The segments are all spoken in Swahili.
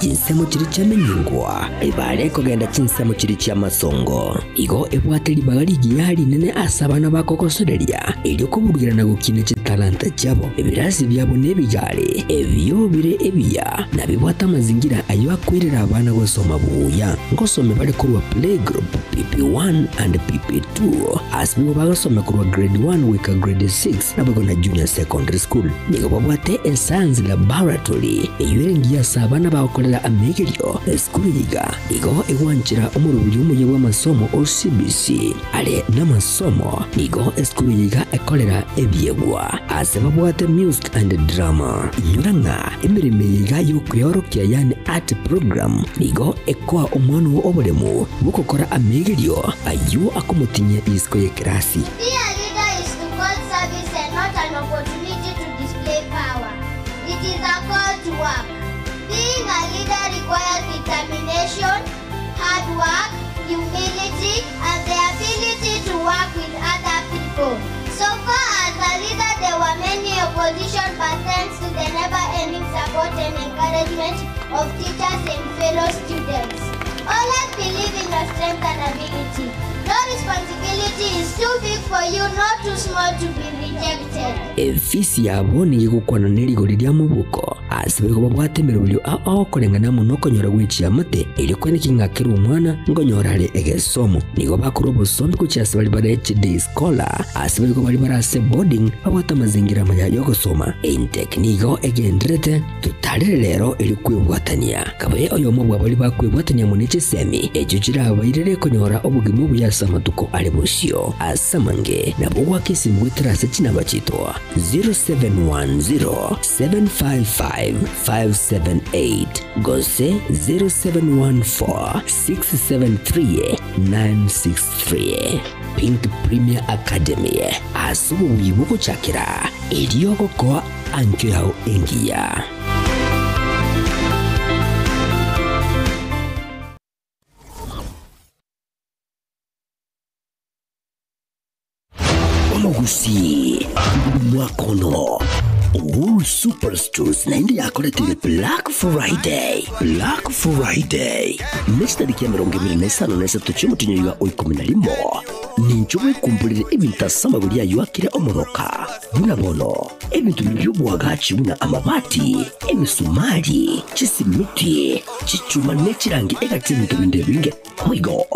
Chinsemo chiri chamenyingwa ibale kogenda chinsemo chiri chamasongo igo ebwateli bagaligi yali nene asabana bakokosorelia ili kuburugirana gukine chitalanta chabo ebirasi byabo nebijale ebyobire ebiya nabibwata mazingira ayo akwirira abana gosoma buya ngosome bale kurwa playgroup PP1 and PP2 asbibo bagasome kurwa grade 1 wika grade 6 nabagona junior secondary school nigo babwate science laboratory eyorengiya sabana bakolela amegelio school yiga igo ewanchira umurubiri umuye w'amasomo OCBC ale n'amasomo nigo school yiga ekolera ebyegwa asebabwate music and drama nyuranga emirime yiga yokuyorokya yani art program nigo ekwa umwana obolemu bukokora amegelio ayo akomutinye isko ye krasi. Determination, hard work, humility, and the ability to work with other people. So far as a leader, there were many opposition, but thanks to the never-ending support and encouragement of teachers and fellow students. Always believe in your strength and ability. No responsibility is too big for you, not too small to be rejected. Efisi yaboni yigukwana neligorirya mubuko asibeko babwate mirubyo aho korengana muno konyora gwici amate ili kweniki ngakira umwana ngonyorale egesomo nigo bakuru busombi kucyasa bali bara HD scholar asibeko bali barase boarding babwata mazingira maya yo gusoma intechnico egendrete tutalere lero ili kwibwatania kabaye oyo mubwa bali bakwibwatania munice semi ejujira abayirere konyora obugimu buyasa matuko ali busyo asamange nabo wakisimbwe trase kinaba kitwa 0710-755-578 Gose 0714-673-963 Pink Premier Academy asubu wibuko chakira iliyoko kwa ankyo yao engia. Omogusi mwakono Uhuru Superstores na indi yakoletile Black Friday. Black Friday next tariki ya 25 cy'umutinyo yiga 11 ninjwe kumbulire ibintu asamaguri yayo akire omoroka bunabono ebintu by'ubwagaci buna amabati emisumari kisimiti kicuma nekirangi egatinto bindebinge oigo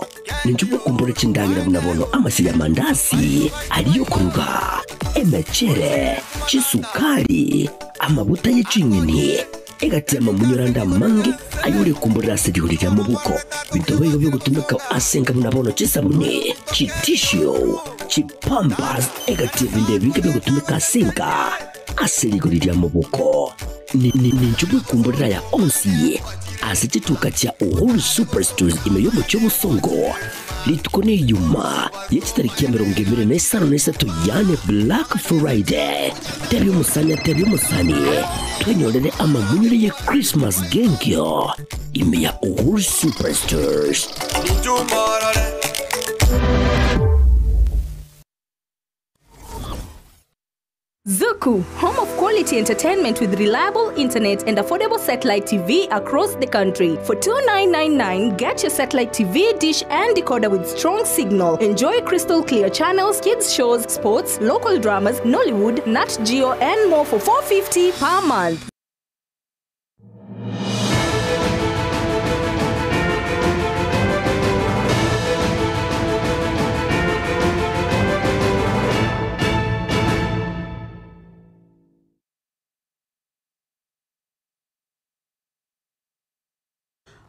ninjwe kumbulire kindangira bunabono amasi ya mandasi aliyo kuruga emechere kisukari amabuta y'ikinyeni egati amamunyoranda mangi ayure kumburira sedigurira mu buko bitobeyo byo gutumika asenga bunabono kisabune kitishio kipampas egati binde binge byo gutumika asenga asedigurira mu buko ni njubwe kumburira ya onsi asitituka cha Uhuru Superstores imeyo mu cy'ubusongo litukone yuma yekitariki ya 25 yane Black Friday tebi musani twenyorere amamunyure ye Christmas gengyo imeya Uhuru Superstores. Zuku, home of quality entertainment with reliable internet and affordable satellite TV across the country. For $29.99, get your satellite TV dish and decoder with strong signal. Enjoy crystal clear channels, kids shows, sports, local dramas, Nollywood, Nat Geo, and more for $4.50 per month.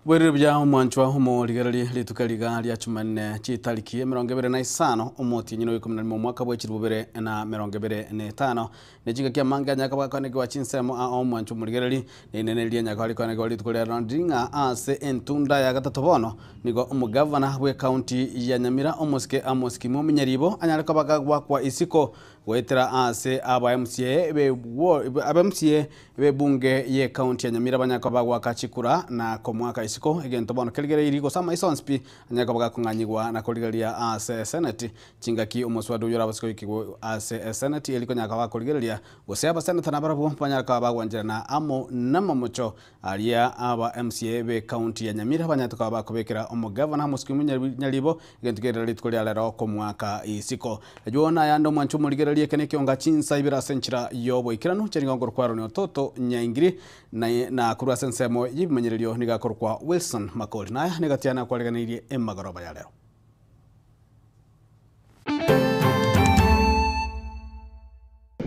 Bwere bya umwanchwa humo ligarali litukaliga lya chumanne chitaliki 25 umoti nyino 11 mu mwaka bwa 2025 nejiga kya manga nyaka bakane kwa chinsemo a umwanchwa muligarali nene lya nyaka likane kwa litukolera randinga ase entunda ya gatatobono nigo umugavana bwe county ya Nyamira omoske mu munyaribo anyaleka bagagwa kwa isiko gwetera ase aba MCA be bunge ye county ya Nyamira banyako bagwa kachikura na komwaka isiko egento bono keligere irigo sama isonspi anyako baga kunganyigwa na koligeria ase senate chingaki omoswadu yora basiko ikigo ase senate eliko nyaka bakoligeria goseba senate na barabu banyako bagwanjira na amo namamocho alia aba MCA be county ya Nyamira banyako bakobekera omugavana musikimu nyalibo egento kerera litkolia lero komwaka isiko ejuona yando mwanchu muligeria keneke onga chinsa ibira senchira yobo ikirano cheringo kwaro ni toto nyaingiri na kurwa sensemo yibimenyererio nigakorwa Wilson Makoli naya negatiana kwaleganirie emagoroba ya lero.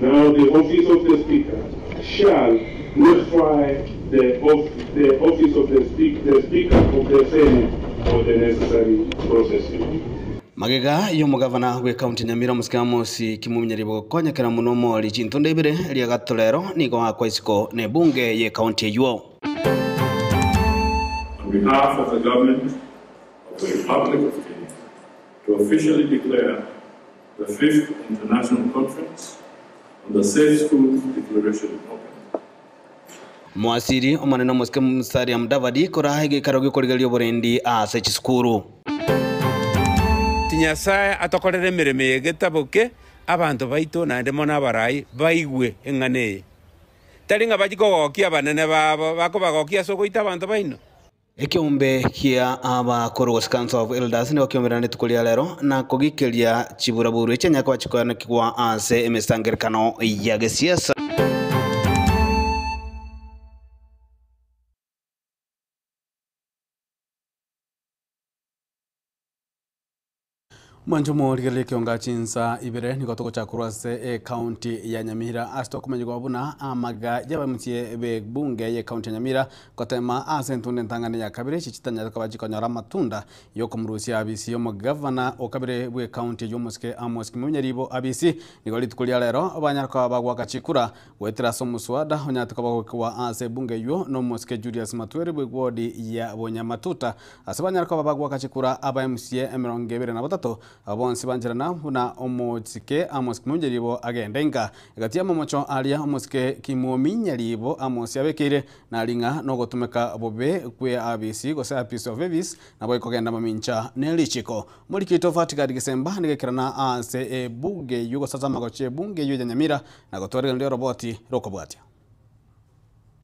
Now the office of the speaker shall notify the office of the speaker of the Senate for the necessary processing. Magega yo mugavana we county Nyamira musikamo si kimumenyeribo konyekera muno moli chintonde ibere lia gatolero niko akwa isiko ne bunge ye county yuo. On behalf of the government of the Republic of Kenya to officially declare the 5th International Conference on the Safe Schools Declaration open. Mwasiri omaneno musikamo msari ya mdavadi korahege karogi korigelio borendi ase chiskuru. Nyasaye atokorere mirimo yegetabuke abantu baito nande mona barai baigwe engane taringa bagikogokia banene babo bakobagokia sogoita abantu baino ekiombe kia aba Korogos Council of Elders ni wakiomerane tukulia lero na kogikelia chiburaburu echenya kwa chikoana kikwa ase emestangerikano ya gesiasa. Mwanjumo ligele kionga chinsa ibere niko toko chakurwa se county ya Nyamira asto kumanyigwa buna amaga yaba mtie be bunge ye county ya Nyamira kotema asentunde ntangane ya kabire chichitanya kabajiko nyara matunda yoko mrusi abisi yo governor okabire bwe county yo moske amoski munyaribo abisi niko litukulia lero abanyarka bagwa kachikura wetera somuswada onyatuka bagwa ase bunge yo no moske Julius Matwere bwe wodi ya Bonyamatuta asabanyarka bagwa kachikura aba MCA emerongebere na batato abonsi banjirana na omotike amoski munyaribo agendenga gatia momocho alia omoske kimuominyaribo amosi abekire na linga no gotumeka bobe kwe ABC gose piece of Evis na boy kogenda mamincha nelichiko mulikito fatika disemba nigekirana ase bunge yugo sasa magoche bunge yuja Nyamira na gotore ndio roboti rokobwatia.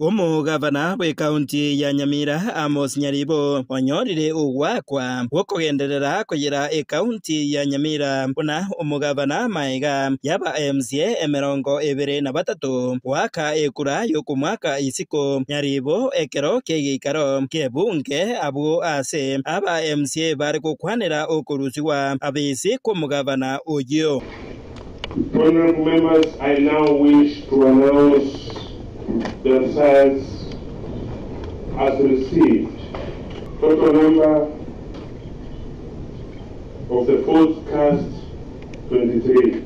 Omugavana we county ya Nyamira Amos Nyaribo onyorire ugwakwa wokugenderera kugera county ya Nyamira buna omugavana maiga yaba MCA emerongo ebere na batatu waka ekura yo kumwaka isiko Nyaribo ekero kegikaro kebunge abu ase aba MCA bari kukwanira okuruziwa abisi ku mugavana oyo. Honorable members, I now wish to announce the results as received. Total number of the votes cast 23.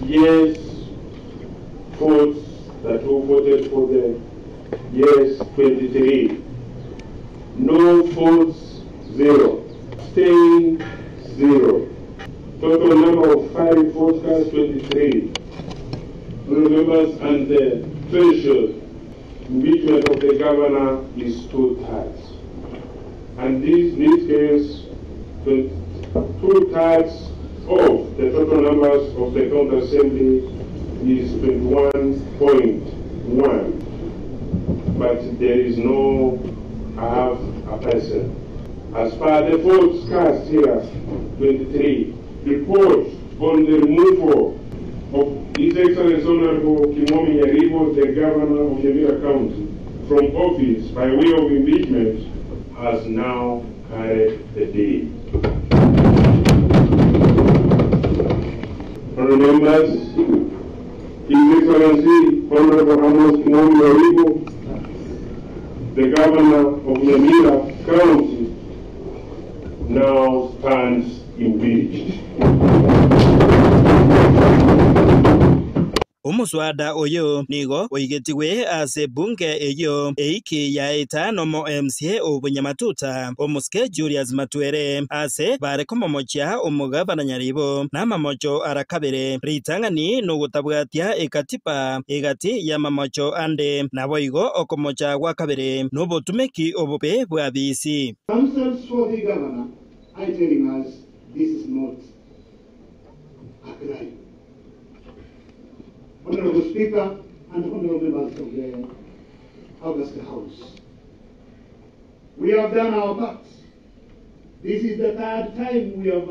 Yes votes that who voted for the yes 23. No votes 0. Abstained 0. Total number of 5 votes cast 23. Members, and the threshold impeachment of the governor is 2/3. And this case, 2/3 of the total numbers of the county assembly is 21.1. But there is no half a person. As far as the votes cast here, 23. Report on the removal of His Excellency Honorable Kimomi Nyaribo, the Governor of Nyamira County, from office by way of impeachment has now carried the day. Honorable members, His Excellency Honorable Amos Kimomi Nyaribo, the Governor of Nyamira County, now stands impeached. Umuswada oyo nigo oigetiwe ase bunge eyo eiki ya etano mo MCA obunyamatuta omuske Julius Matwere ase bare komomocha omugabana Nyaribo namamocho arakabere ritang'ani nogutabwatia ekatiba egati ya mamocho ande naboigo okomocha gwakabere nobotumeki obobe bwa BC. Councils for the governor are telling us this is not a crime. Honorable Speaker and honorable members of the August House, we have done our part. This is the third time we have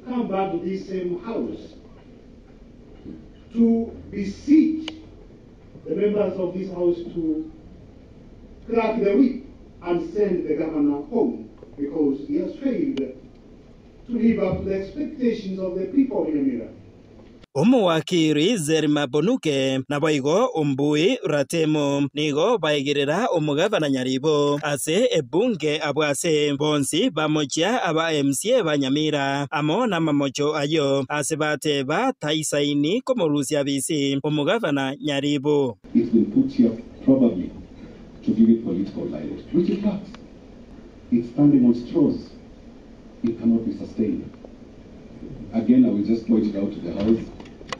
come back to this same house to beseech the members of this house to crack the whip and send the governor home because he has failed to live up to the expectations of the people in Nyamira. Omuwakiri Zerima Bonuke naboigo Umbui Ratemo nigo baigirira omugabana Nyaribo ase ebunge abwase bonsi bamochia aba MCA banyamira amo na mamocho ayo ase bateba taisaini komorusia BC omugabana Nyaribo. It's been put here probably to give it political light, which it lacks. It's standing on straws. It cannot be sustained. Again, I will just point it out to the House.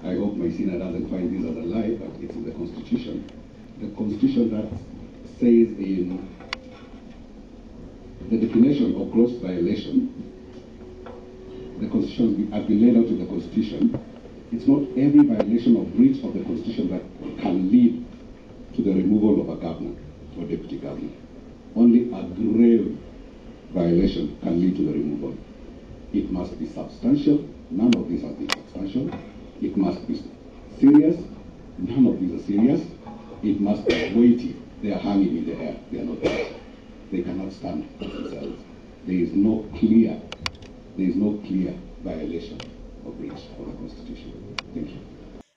I hope my senior doesn't find this as a lie, but it's in the Constitution. The Constitution that says in the definition of gross violation, the Constitution has been laid out in the Constitution. It's not every violation or breach of the Constitution that can lead to the removal of a governor or deputy governor. Only a grave violation can lead to the removal. It must be substantial. None of these have been substantial. It must be serious. None of these are serious. It must be weighty. They are hanging in the air. They are not there. They cannot stand for themselves. There is no clear violation or breach of the Constitution. Thank you.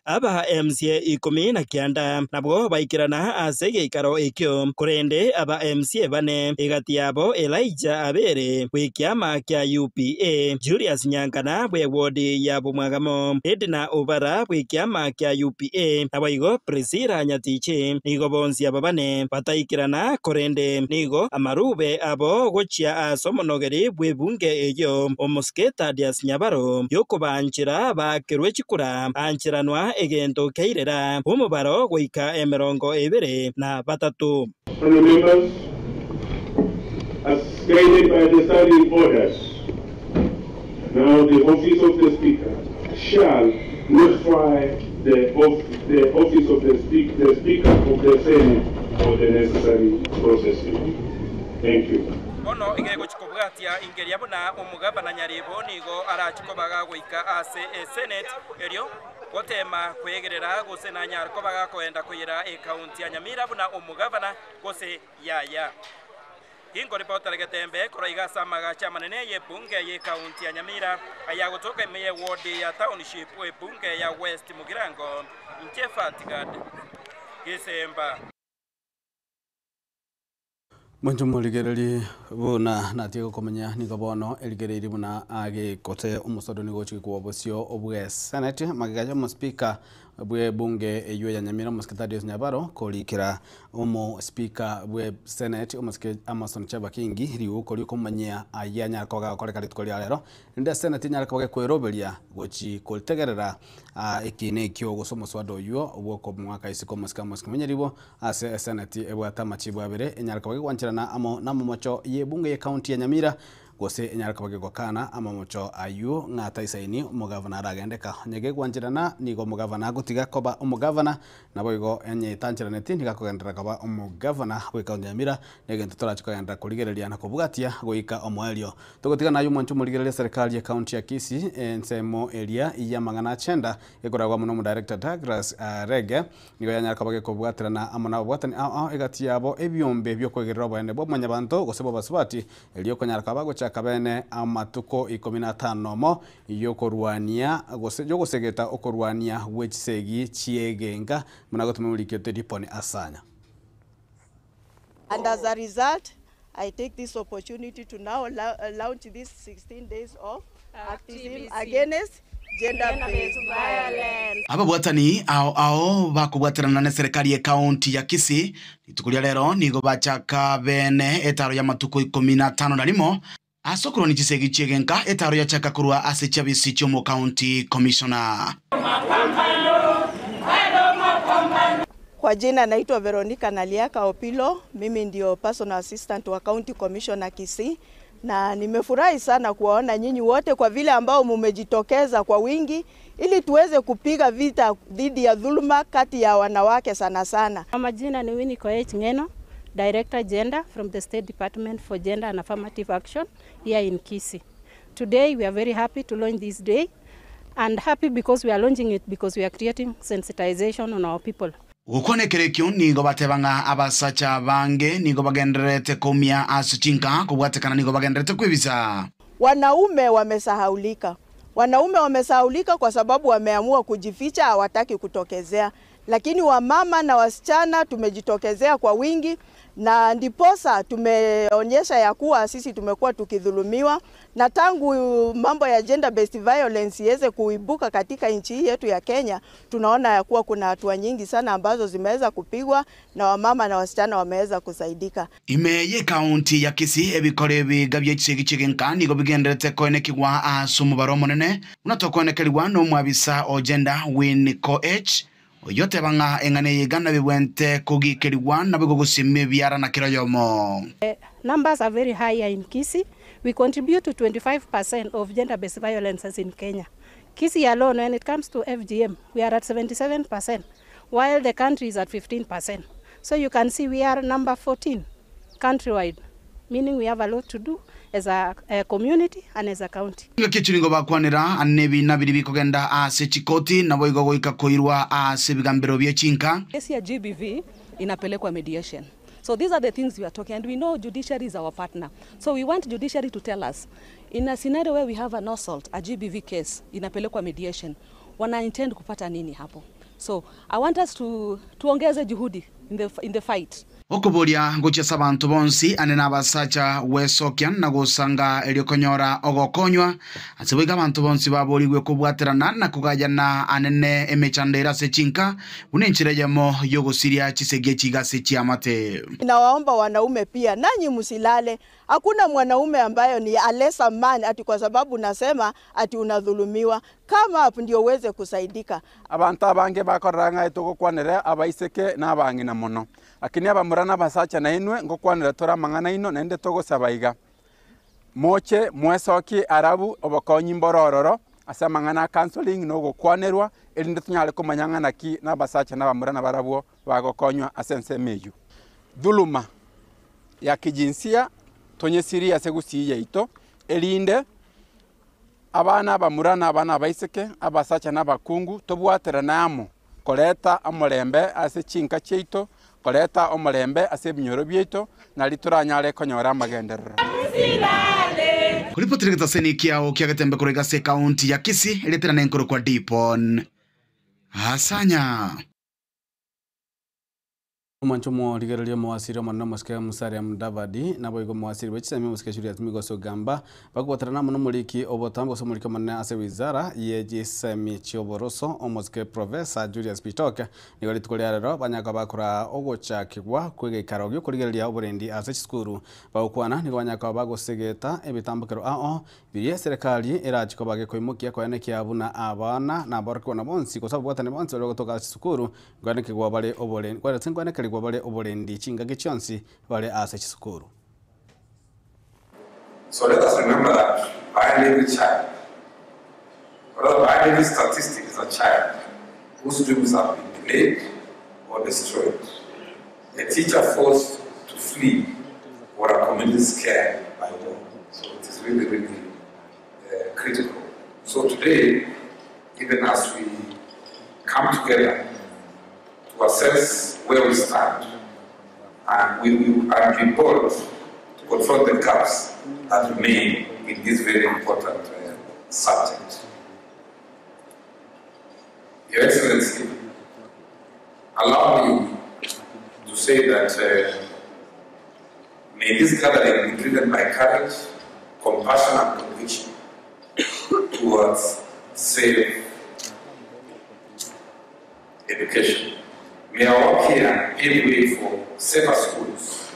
Aba MCA ikumi na kianda nabwo baikirana ase geikaro ekyo kurende aba MCA bane egati yabo Elijah Abere wikiama kya UPA Julius Nyankana bwe wodi ya Bumwagamo Edna Obara wikiama kya UPA abayigo Priscilla Nyatiche nigo bonsi ababane bataikirana kurende nigo amarube abo gochia asomonogeri bwe bunge eyo omusketa Dias Nyabaro yokubanchira bakerwechikura anchiranwa egento keirera umubaro goika emerongo ebere na batatu. Honourable members, as guided by the standing orders, now the office of the Speaker shall notify the office of the Speaker of the Senate for the necessary processing. Thank you. Ono igego chikobwatia ingeria bona omugabana Nyaribo nigo arachikobaga goika ase Senate eryo gotema kwegerera gose na Nyarko baga koenda kuyira county ya Nyamira bona omugabana gose yaya Ingo reporter getembe kuraiga samaga chamanene ye bunge ye county ya Nyamira aya gotoka meye ward ya township we bunge ya West Mugirango Nchefatigad Gisemba Mwenju muligereri buna natiko komenya nikobono eligereri buna age kote umusodo nigochi kuwabosio obwe Senate magigaja mu speaker bwe bunge eyo ya Nyamira musketadios Nyabaro kolikira umu speaker bwe Senate umuske Amason Chabakingi riu koli komanya ayanya koga koleka litkoli alero nda Senate nyara koge kwerobelia gochi koltegerera ekine kyo gosomo swado yo obwo mwaka isiko muska menyeribo ase Senate ebwa tamachibu abere nyara koge kwanchirana amo namomocho ye bunge ye county ya Nyamira gose enyara kabage gokana amamocho ayu ngata isaini umugavana aragendeka nyege kwanjirana nigo umugavana gutiga koba umugavana naboigo enye tanchirana tindi gakogendera koba umugavana weka Nyamira negento torachikogendera kurigereria na kubugatia goika omwelio togotiga nayu mwanchu murigereria serikali ya county ya Kisii ensemo area ya mangana chenda ekoragwa muno mu director Douglas Rege nigo yanyara kabage kubugatirana amona bwatani egati yabo ebyombe byo kwegerera bwende bo manyabanto gosebo basubati elio konyara kabago kabene amatuko 15 mo yokorwania gosegeta okorwania wechisegi chiegenga munagotumurikete diponi asanya. And as a result, I take this opportunity to now launch this 16 days of activism against gender-based violence. Aba bwatani ao bakubwatirana na serikali ya kaunti ya Kisii itukulia lero nigo bachaka bene etaro ya matuko 15 na limo asokoro ni gisegi chegenka etaro ya chaka kurwa ase chabisi chomo county commissioner. Kwa jina naitwa Veronica Naliaka Opilo, mimi ndio personal assistant wa county commissioner Kisii, na nimefurahi sana kuwaona nyinyi wote kwa vile ambao mumejitokeza kwa wingi ili tuweze kupiga vita dhidi ya dhuluma kati ya wanawake sana sana. Majina ni Winnie Koech Ngeno, Director Gender from the State Department for Gender and Affirmative Action here in Kisii. Today we are very happy to launch this day, and happy because we are launching it because we are creating sensitization on our people. Ukonekerekyo nigo batebanga abasacha bange nigo bagenderete komia asuchinka kubwatekana nigo bagenderete kwibisa. Wanaume wamesahaulika. Wanaume wamesahaulika kwa sababu wameamua kujificha, hawataki kutokezea. Lakini wamama na wasichana tumejitokezea kwa wingi, na ndiposa tumeonyesha ya kuwa sisi tumekuwa tukidhulumiwa, na tangu mambo ya gender based violence iweze kuibuka katika nchi yetu ya Kenya, tunaona ya kuwa kuna hatua nyingi sana ambazo zimeweza kupigwa na wamama na wasichana wameweza kusaidika. Imeye kaunti ya Kisii ebikore bigabye kigenka nigo bigenderete koenekirwa asumu baromonene unatokonekerwa no mwabisa o gender Winnie Koech yote banga engane yigana bibwente kugikirwa na bigogusime byara na kiroyomo. Numbers are very high in Kisii. We contribute to 25% of gender-based violences in Kenya. Kisii alone, when it comes to FGM, we are at 77%, while the country is at 15%. So you can see we are number 14 countrywide, meaning we have a lot to do as a community and as a county. Kichuningo bakwanira anebi nabiri bikogenda ase chikoti na boigo goika koirwa ase bigambero bye chinka. Kesi ya GBV inapelekwa mediation. So these are the things we are talking, and we know judiciary is our partner. So we want judiciary to tell us, in a scenario where we have an assault, a GBV case, inapelekwa mediation, wana intend kupata nini hapo? So I want us to tuongeze juhudi in the fight. Okoboria ngocha sabantu bonsi anena basacha wesokyan na gusanga eliokonyora ogokonywa asibiga abantu bonsi baboliwe kubwaterana na kugajana anene emechandera sechinka unenchirejemo yogosiria chisege chigase chiamate. Nawaomba wanaume pia nanyi musilale. Hakuna mwanaume ambayo ni a lesser man ati kwa sababu nasema ati unadhulumiwa. Kama hapo ndio uweze kusaidika. Abantu abange bakoranga etogokwanire abaiseke nabangi na muno. Akini abamurana basacha na inwe ngokwanira tora mangana ino nende togo sabaiga. Moche mwesoki arabu obokonyi mborororo asa mangana counseling no gokwanerwa elinde tunyale komanyangana ki na basacha na bamurana barabuo bagokonywa asense meju. Dhuluma ya kijinsia tonyesiria segusiye ito elinde abana bamurana abana baiseke abasacha na bakungu tobwatera namo koleta amorembe ase chinka cheito koleta omorembe ase binyoro byeito na lituranyale konyora magenderero. Kulipotire taseni kiao kiagatembe kurega se county ya Kisii letera nenkoro kwa Dipon Hasanya. Manchomo ligerelia mwasiri manana maske musari Mudavadi na boigo mwasiri bachisami muske shuri atimigo sogamba bakubatarana muno muliki obotambo so mulika manana ase wizara yegisemi chioboroso omoske professor Julius Bitoke ni wali tukolia rero banyaka bakora ogochakigwa kwege karogyo kurigerelia oborendi ase chikuru bakwana ni banyaka bagosegeta ebitambukero biriye serikali erachiko bage koimukia kwene kiabuna abana na barko na bonsi ko sababu batane bonsi bali gotoka chikuru ngwane kigwa bale oborendi kwa tsengwane bale oborendi chingage chonsi bale ase chisukuru. So let us remember that behind every child, or behind every statistic is a child whose dreams have been delayed or destroyed. A teacher forced to flee or a community scared by war. So it is really, really critical. So today, even as we come together to assess where we stand, and we will be bold to confront the gaps that remain in this very important subject. Your Excellency, allow me to say that may this gathering be driven by courage, compassion and conviction towards safe education. May our work here pave the way for safer schools.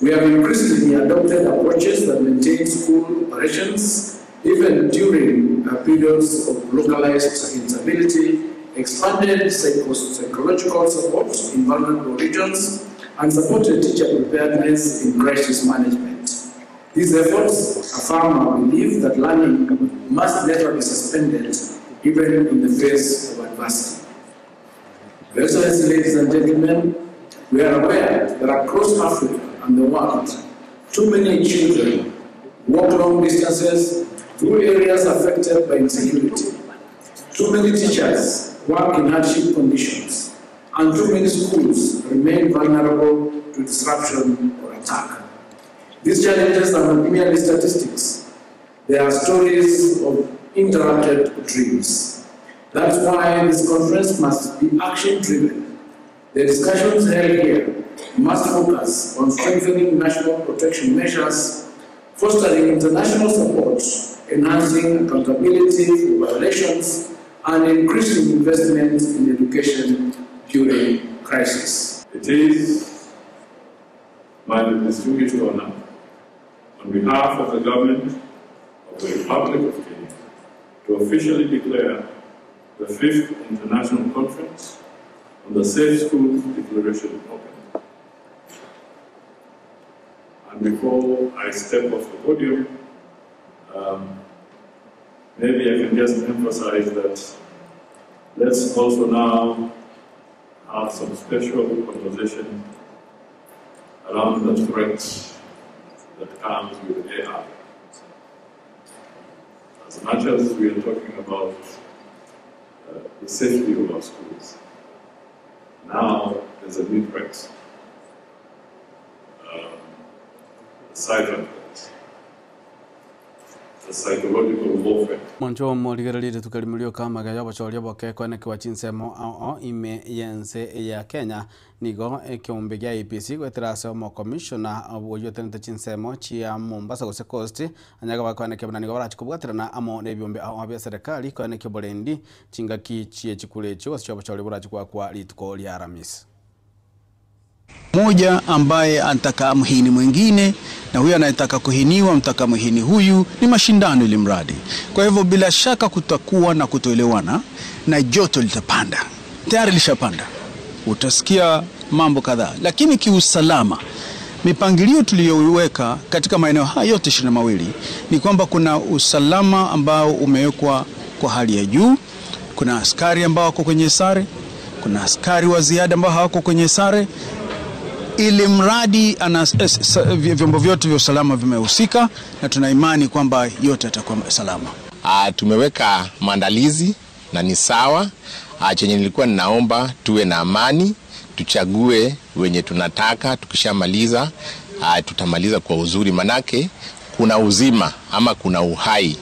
We have increasingly adopted approaches that maintain school operations even during periods of localized instability, expanded psychological support in vulnerable regions, and supported teacher preparedness in crisis management. These efforts affirm our belief that learning must never be suspended, even in the face of adversity. Your Excellency, ladies and gentlemen, we are aware that across Africa and the world, too many children walk long distances through areas affected by insecurity. Too many teachers work in hardship conditions, and too many schools remain vulnerable to disruption or attack. These challenges are not merely statistics. They are stories of interrupted dreams. That's why this conference must be action-driven. The discussions held here must focus on strengthening national protection measures, fostering international support, enhancing accountability for violations, and increasing investment in education during crisis. It is my distinguished honor, on behalf of the government of the Republic of Kenya, to officially declare the 5th International Conference on the Safe Schools Declaration open. And before I step off the podium, maybe I can just emphasize that let's also now have some special conversation around the threats that comes with AI. As much as we are talking about the safety of our schools, now there's a new threat, the cyber threat, the psychological warfare. Moncho moligereri tukalimulio kama gaya bachoria boke kwene kwa chinsemo ao ime yense ya Kenya nigo ekiombe gya APC gweterase mo commissioner aboyo tenete chinsemo chia Mombasa Gose Coast anyaga bakwane kebana nigo barachi kubwaterana amo nebyombe ao abya serikali kwene kebolendi chingaki chie chikulecho washo bachoria barachi kwa lituko lya Aramis. Moja ambaye anataka mhini mwingine na huyu anayetaka kuhiniwa mtaka mhini huyu, ni mashindano ili mradi. Kwa hivyo bila shaka kutakuwa na kutoelewana na joto litapanda. Tayari lishapanda. Utasikia mambo kadhaa, lakini kiusalama mipangilio tuliyoweka katika maeneo haya yote 22 ni kwamba kuna usalama ambao umewekwa kwa hali ya juu. Kuna askari ambao wako kwenye sare, kuna askari wa ziada ambao hawako kwenye sare, ili mradi vyombo vyote vya usalama vimehusika, na tuna imani kwamba yote yatakuwa salama. Tumeweka maandalizi na ni sawa. Chenye nilikuwa ninaomba tuwe na amani, tuchague wenye tunataka, tukishamaliza tutamaliza kwa uzuri, manake kuna uzima ama kuna uhai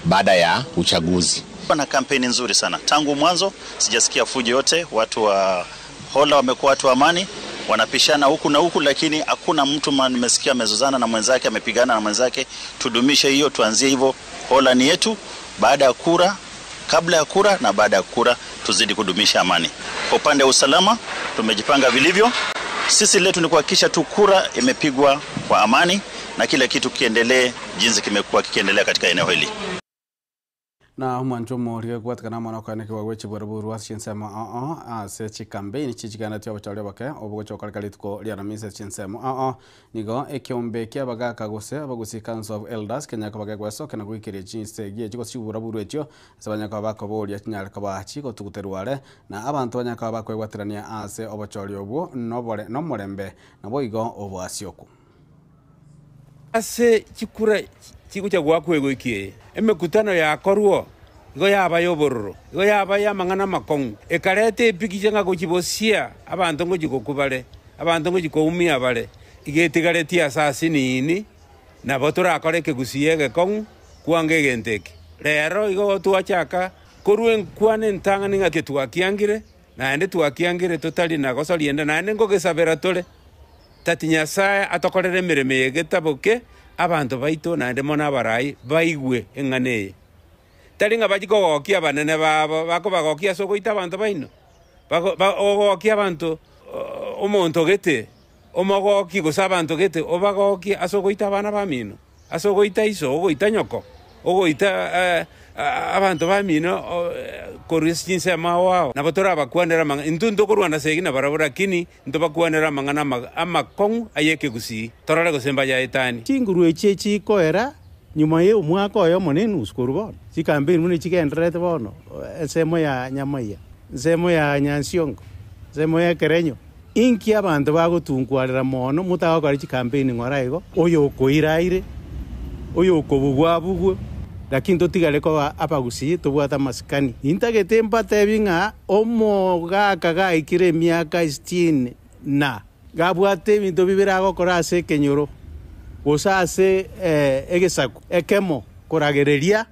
baada ya uchaguzi. Na kampeni nzuri sana. Tangu mwanzo sijasikia fujo yote, watu wa Hola wamekuwa watu wa amani, wanapishana huku na huku, lakini hakuna mtu nimesikia amezozana na mwenzake, amepigana na mwenzake. Tudumishe hiyo, tuanzie hivyo. Hola ni yetu, baada ya kura, kabla ya kura na baada ya kura, tuzidi kudumisha amani. Kwa upande wa usalama tumejipanga vilivyo. Sisi letu ni kuhakikisha tu kura imepigwa kwa amani na kila kitu kiendelee jinsi kimekuwa kikiendelea katika eneo hili. Na mwanjo moriga gwatkana mwana kwa kwa wechi boraburu wasinsema se chikambe ni chichigana tyo bachale bake obugo chokalkali tuko lya Aramis chinsema nigo ekiombe kya bagaka gose abagusi Council of Elders Kenya ka bagaka gwasoke na gwikire chinse gie chiko chiburaburu etyo sabanya ka bako bolia chinyala ka bachi ko tuguterwale na abantu banya ka bako gwatirania ase obacholi obwo nobole no morembe na boigo obwasioko ase chikura chikucha gwakwego ikie emekutano ya korwo igo yaba yobororo igo yaba ya mangana makongu ekarete pikichenga kuchibosia abantu ngojikokubale abantu ngojikoumia bale igetigareti asasi nini na botora akoreke gusiege kongu kwange genteke rero igo tuachaka korwe nkwane ntangani ngake tuakiangire na ende tuakiangire totali na gosolienda na ende ngogesabera tole tati Nyasaye atokorere mireme yegetaboke abantu baito na ndemo na barai baigwe engane taringa bachikogokia banene babo bakobagokia sogoita abantu baino bagokia abantu omonto gete omogoki gosa abantu gete obagokia asogoita bana bamino asogoita iso ogoita nyoko ogoita abantu bamino korishinse mawao na batora bakwanera manga intundo kurwana segina barabara kini ndo bakwanera mangana amakong ayeke gusi torale gosemba ya etani chinguru echechi koera nyuma ye umwaka oyo monene uskuru bono chikambeni mune chikenderete bono ensemo ya nyamaya nsemo ya nyansiongo nsemo ya kerenyo inki abantu bagotungwarira mono mutagokora chikambeni ng'oraigo oyo koiraire oyo kobugwabugwe lakini totigale ko abagusi tobwata maskani intagete mpate binga omogaka gaikire miaka 60 na gabwate bintu bibirago korase kenyoro gosase egesaku ekemo koragereria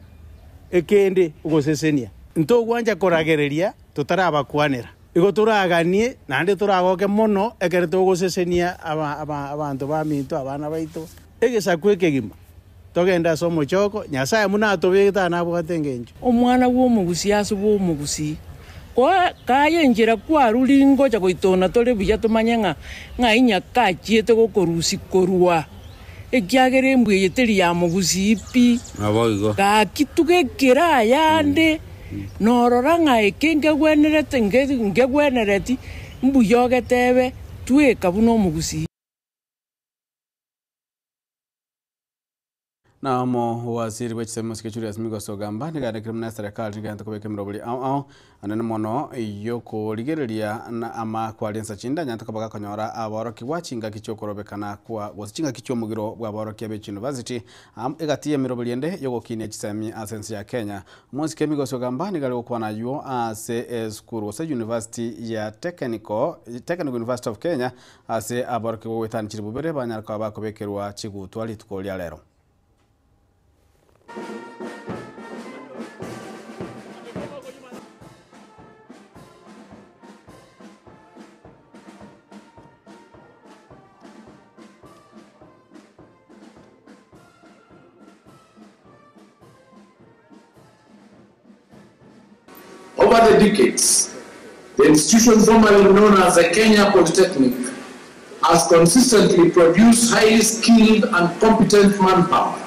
ekende ugosesenia nto gwanja koragereria totarabakwanera igo turaganie nande turagoke mono ekere tugosesenia abantu baminto abana baito egesaku ekegima togenda somo choko nyasaye munatobeta nabwate ngenjo omwana w'omugusi aso w'omugusi kwa kayenjera kwa rulingo cha goitona tole buya tumanya nga inyaka chiete gokorusi korua ekyagere mbwe yeteri ya mugusi ipi aboigo ka kitugekera yande norora nga ekenge gwenerete nge gwenereti mbuyoge tebe tweka buno mugusi na mo waziri w'ekisemo Julius Migoso gamba nigarekera na serikali ngenda kubeka mirobuli au anene mono yokorigereria na ama kwaliansa chinda nyanta kabaga konyora aboroki wachinga kichokorobekana kwa wasichinga kichomugiro bwa aboroki abe University egatiye mirobuli ende yogokinia kisemi asensi ya Kenya Mosike Migoso gamba nigale okwana yo ase school wasa University ya Technical University of Kenya ase aboroki wetani chiribubere banyarka bakobekerwa chigutwali tukolya lero. Over the decades, the institution formerly known as the Kenya Polytechnic has consistently produced highly skilled and competent manpower.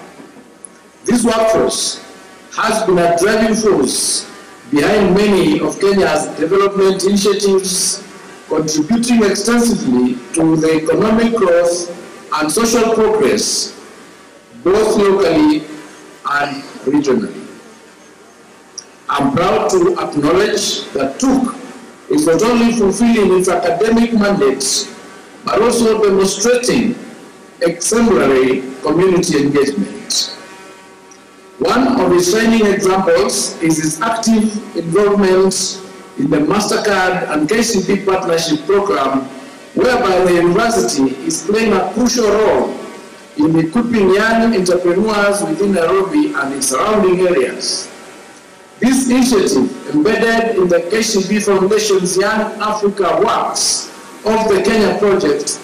This workforce has been a driving force behind many of Kenya's development initiatives, contributing extensively to the economic growth and social progress, both locally and regionally. I'm proud to acknowledge that TUK is not only fulfilling its academic mandates, but also demonstrating exemplary community engagement. One of its shining examples is its active involvement in the MasterCard and KCB partnership program, whereby the university is playing a crucial role in equipping young entrepreneurs within Nairobi and its surrounding areas. This initiative, embedded in the KCB Foundation's Young Africa Works of the Kenya project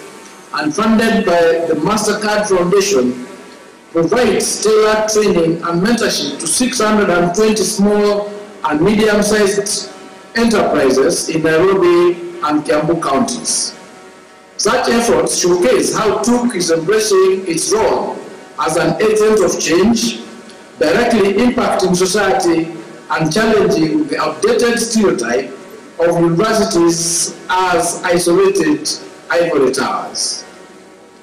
and funded by the MasterCard Foundation, provides tailored training and mentorship to 620 small and medium-sized enterprises in Nairobi and Kiambu counties. Such efforts showcase how TUK is embracing its role as an agent of change, directly impacting society and challenging the outdated stereotype of universities as isolated ivory towers.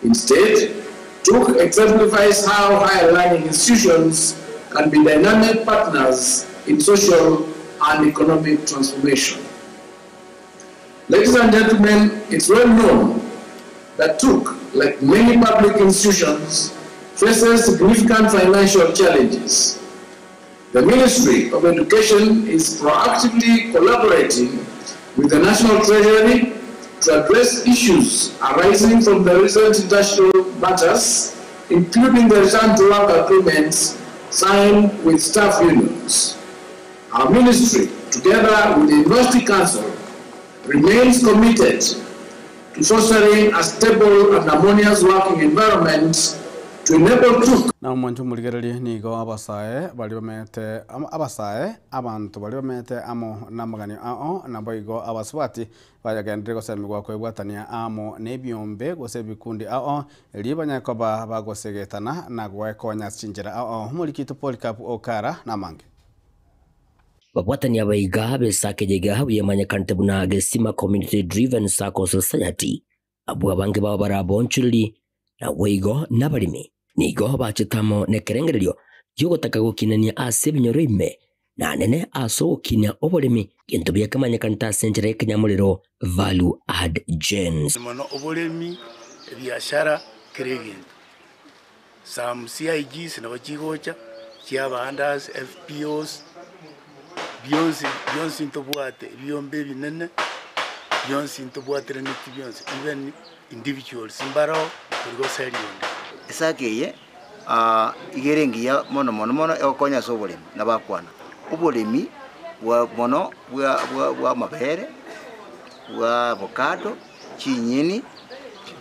Instead, TUK exemplifies how higher learning institutions can be dynamic partners in social and economic transformation. Ladies and gentlemen, it's well known that TUK, like many public institutions, faces significant financial challenges. The Ministry of Education is proactively collaborating with the National Treasury to address issues arising from the recent industrial matters, including the return to work agreements signed with staff unions. Our ministry, together with the University Council, remains committed to fostering a stable and harmonious working environment to to enable truth. Na mwanju muligereri nigo abasae bali bamete abasae abantu bali bamete amo namagani ao naboigo abaswati bayagendere gosemigwa kwebwatania amo nebyombe gose bikundi ao libanyakoba bagosegetana na gwekonya cinjira ao mulikito Polycarp Okara namange babwatania baiga besake jega habuye manyakante buna gesima community driven circle society abu abange baba barabonchuli na weigo nabalimi nigo bachitamo nekerengererio yogotaka gukinania ase binyoro ime na nene aso gukinia obolemi gintu byakamanyakanta senjere kenyamuliro value add gens mono obolemi biashara keregintu some CIGs na bachigocha chiabandas FPOs bionsi ntobwate biombe binene bionsi ntobwate n'iti bionsi even individuals imbaro kurgo serionde esakeye igerengia mono ekonya sobolemi nabakwana obolemi wa mono wa mabere wa avocado chinyeni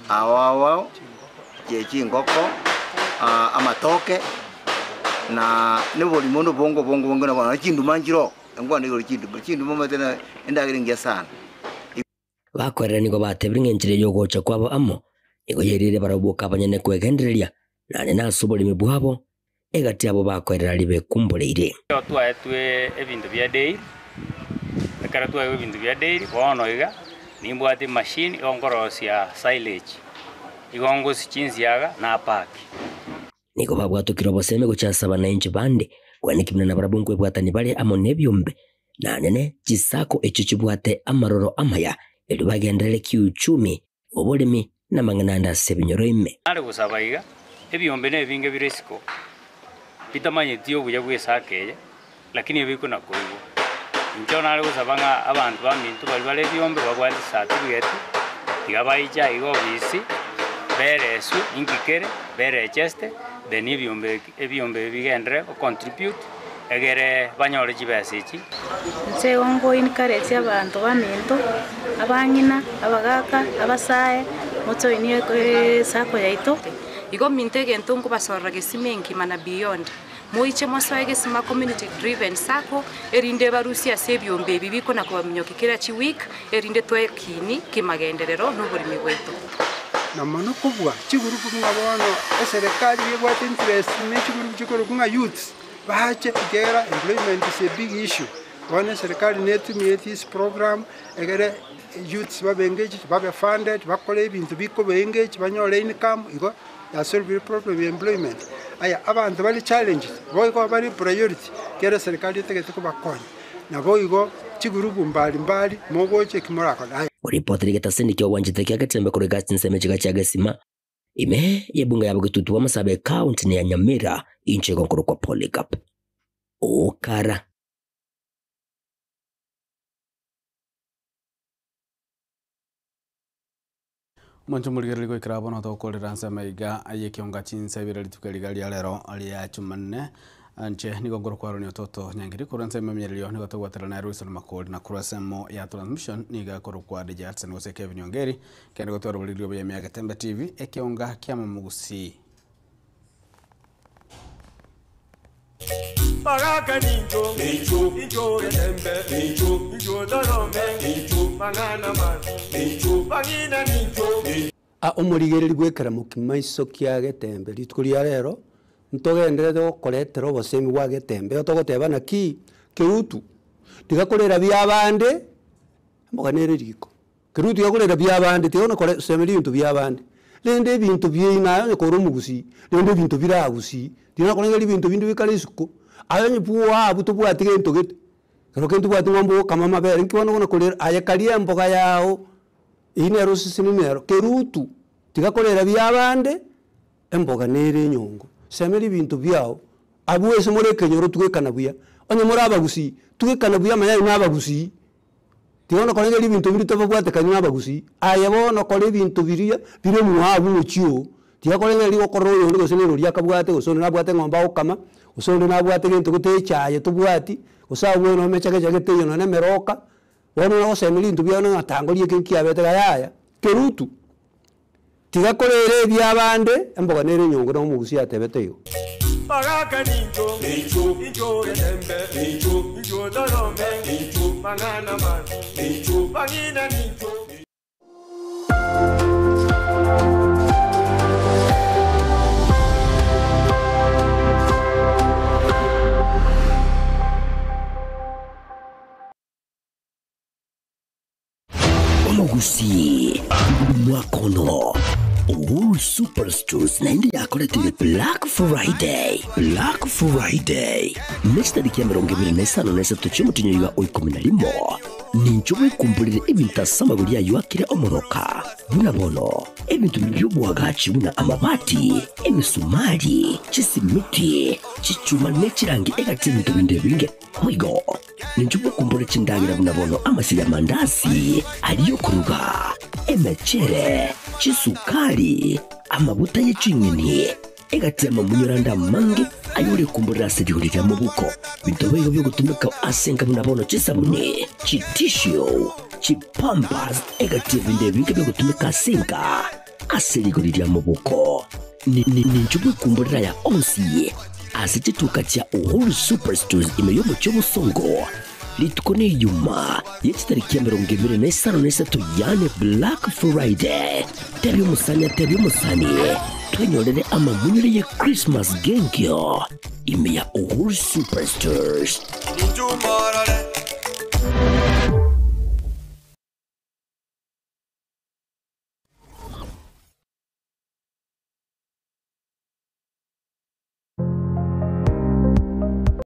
awawa chingoko amatoke na neboli mono bongo na bana chindu manjiro ngwana igoro chindu mama tena endagiringia sana bakorera nigo batebringe njire yo gocha kwabo amo nigo yerire barabuka abanyene kwegendereria nane nasobolemi bwabo egati abo bakorera libe kumbuleire twatwe ebintu bya daily akara twa ebintu bya daily bono iga nimbwate machine ongorosia silage igongo sichinziaga na paki nigo babwatukira boseme guchasaba na inchi bande kwanikimna na barabungu ebwatani bale amo nebyombe nanene chisako echo chibwate amaroro amaya elibagendere kiuchumi obolemi na mangananda sebinyoro ime ari gusabaiga ebyombe nebinge biresiko bitamanyetio buya bwesakeye lakini ebiko nakoigo nchona ari gusabanga abantu bamintu bali byombe bagwati certificate tigabaija igo bisi beresu ingikere bere cheste then ebyombe bigendere contribute egere banyore chibesichi nse ongo inkareti abantu bamintu abangina abagaka abasae moto iniye sako yaito igo mintege ntungu basorra gesimengi mana beyond moiche moswaye gesima community driven sako erinde barusia sebyombe bibiko na kubamnyokikira chi week erinde twekini kimagenderero n'uburimi bwetu namano kubwa chigurupu ngabono eserikali yebwate interest n'echigurupu chikoro kunga youth bahache igera employment is a big issue wana serikali netumie this program egere youths babengage babe funded bakole ibintu biko bengage banyole income igo ya solve problem employment aya abantu bali challenges boyiko bali priority kera serikali tegete kubakonya nabo igo chigurupu mbali mogoche kimorako uripoti ligetasendiki wanjite kya gatembe kuri gati nseme chiga cha gasima ime yebunga yabo gitutu wa Masabe county ni ya Nyamira inche gonkoro kwa Polycarp Okara mwancho muligere liko ikrabo no tokolera nsema iga ayekionga chinsa birali tukaligali alero ali ya chumanne anche nigo ngoro kwaro ni toto nyangiri kuranse memyelio nigo togwatera na Russell Makoli na kurasemo ya transmission niga koro kwa DJ Artsen gose Kevin Nyongeri kende go toro bulilio ya Miaga Tembe TV ekionga kyama mugusi Magaka ninjo ninjo Tembe ninjo darome mangana man bagina ninjo omurigereri gwekera mukimaiso kya Getembe litukuria rero ntogenderete gokoretera obosemi bwa Getembe otogotebana ki kirutu tigakorera byabande moganere riko kirutu yakorera byabande tiona kore semeri bintu byabande lende bintu byina nyokoro mugusi lende bintu biragusi tiona korengeri bintu bintu bikale isuko ayo puwa buto bwa tigento gete kero kento bwa tingombo kama mabere nkiwana kona korera ayakalia mboga yao ine rosi sinimero kirutu tigakorera byabande emboga nere nyongo semeri bintu byao abuwese muri kenyoro tugekana buya onye muri abagusi tugekana buya manya n'abagusi tiona kolenge bintu biri tobagwate kanya n'abagusi ayebono kole bintu biriya bire mu habu muchio tia kolenge liko koroyo liko senero lya kabwate usone nabwate ngomba okama usone nabwate gento gutechaye tubwati usawo no mechake chake teyo no nemeroka wono no semeri bintu byano atangolie kinki abete gayaya kerutu tigakorere byabande emboga nere nyongo no mugusi atebete yo Magaka ninjo, ninjo etembe, ninjo dorome, ninjo mangana man, ninjo bangina ninjo. Omugusi mwakono All Superstores naende yakoretire Black Friday. Black Friday nesta dikia mirongo ibiri na isano na esatu cy'umutinyo yiwa oikomina limo ninjobwe kumbulire ebintu asamaguri yayo akire omoroka buna bono ebintu by'ubwagaci buna amabati emisumari chisimiti chichuma nechirangi egati ebintu binde binge hoigo ninjobwe kumbulire chindangira buna bono amasiri amandasi aliyo kuruga emechere chisukari amabuta y'icinyini egati amamunyuranda mange ayore kumbulira sirihurira mu buko bintobe byo gutumika asenga buna bono chisabune chitisho chipampas egati binde binge byo gutumika asenga asirihurira mu buko ninjubwe kumbulira ya onsi asitituka cha All Superstores imeyomo cy'obusongo litukone yuma yechitariki ya mirongo ibiri na isano na esatu yane Black Friday tebi umusani twenyorere amamunyure ye Christmas gengyo ime ya All Superstores Ninjo marare